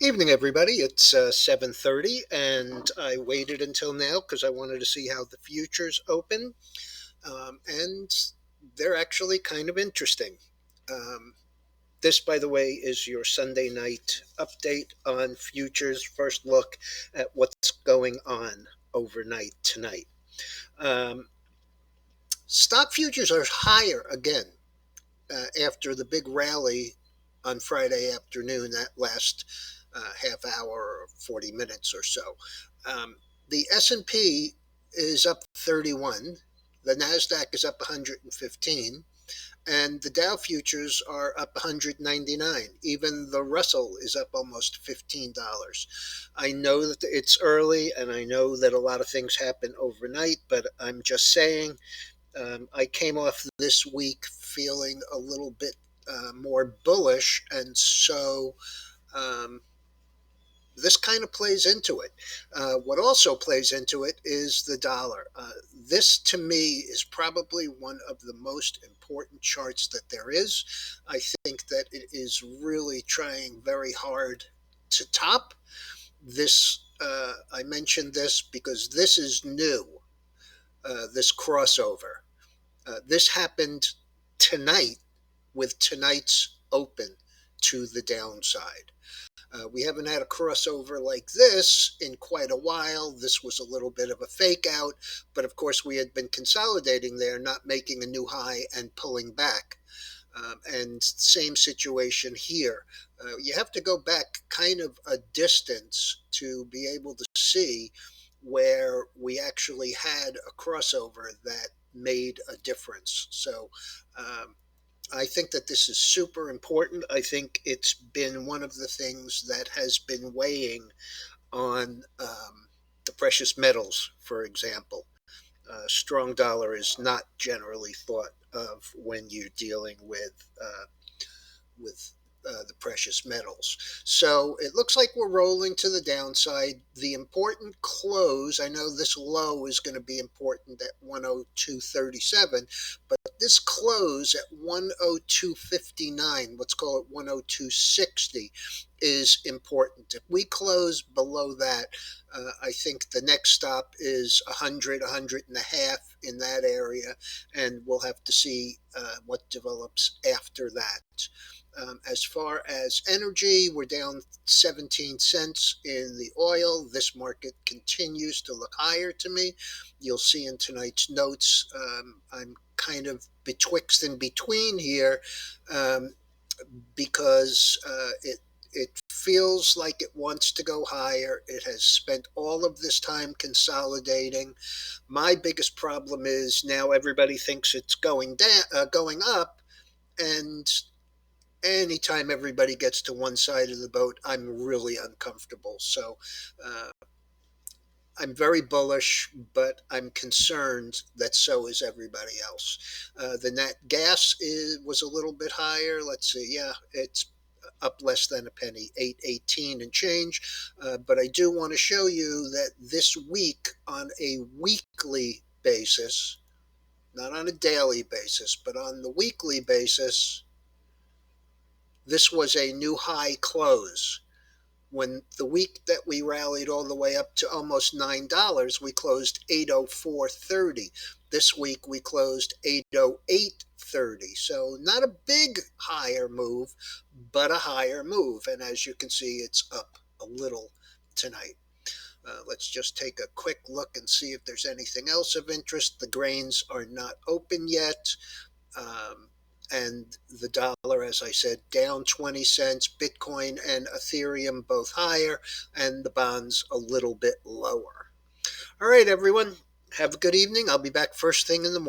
Evening, everybody. It's 7:30, and I waited until now because I wanted to see how the futures open, and they're actually kind of interesting. Um, this, by the way, is your Sunday night update on futures. First look at what's going on overnight tonight. Um, Stock futures are higher again after the big rally on Friday afternoon, that last half hour or 40 minutes or so. Um, the S&P is up 31, the Nasdaq is up 115, and the Dow futures are up 199. Even the Russell is up almost $15. I know that it's early and I know that a lot of things happen overnight, but I'm just saying I came off this week feeling a little bit more bullish, and so um, this kind of plays into it. What also plays into it is the dollar. This, to me, is probably one of the most important charts that there is. I think that it is really trying very hard to top this. I mentioned this because this is new, this crossover. This happened tonight with tonight's open to the downside. We haven't had a crossover like this in quite a while. This was a little bit of a fake out, but of course, we had been consolidating there, not making a new high and pulling back. And same situation here. You have to go back kind of a distance to be able to see where we actually had a crossover that made a difference. So I think that this is super important. I think it's been one of the things that has been weighing on the precious metals, for example. Strong dollar is not generally thought of when you're dealing with the precious metals. So it looks like we're rolling to the downside. The important close, I know this low is going to be important at 102.37, but this close at 102.59, let's call it 102.60, is important. If we close below that, I think the next stop is 100, 100 and a half in that area, and we'll have to see what develops after that. As far as energy, we're down 17 cents in the oil. This market continues to look higher to me. You'll see in tonight's notes, I'm kind of betwixt and between here um, because it feels like it wants to go higher. It has spent all of this time consolidating. My biggest problem is now everybody thinks it's going down, going up, and anytime everybody gets to one side of the boat, I'm really uncomfortable. So uh, I'm very bullish, but I'm concerned that so is everybody else. The net gas was a little bit higher. Let's see, yeah, it's up less than a penny, 8.18 and change. But I do want to show you that this week, on a weekly basis, not on a daily basis, but on the weekly basis, this was a new high close. When the week that we rallied all the way up to almost $9, we closed 804.30. This week we closed 808.30. So not a big higher move, but a higher move. And as you can see, it's up a little tonight. Let's just take a quick look and see if there's anything else of interest. The grains are not open yet. Um, and the dollar, as I said, down 20 cents. Bitcoin and Ethereum both higher, and the bonds a little bit lower. All right, everyone. Have a good evening. I'll be back first thing in the morning.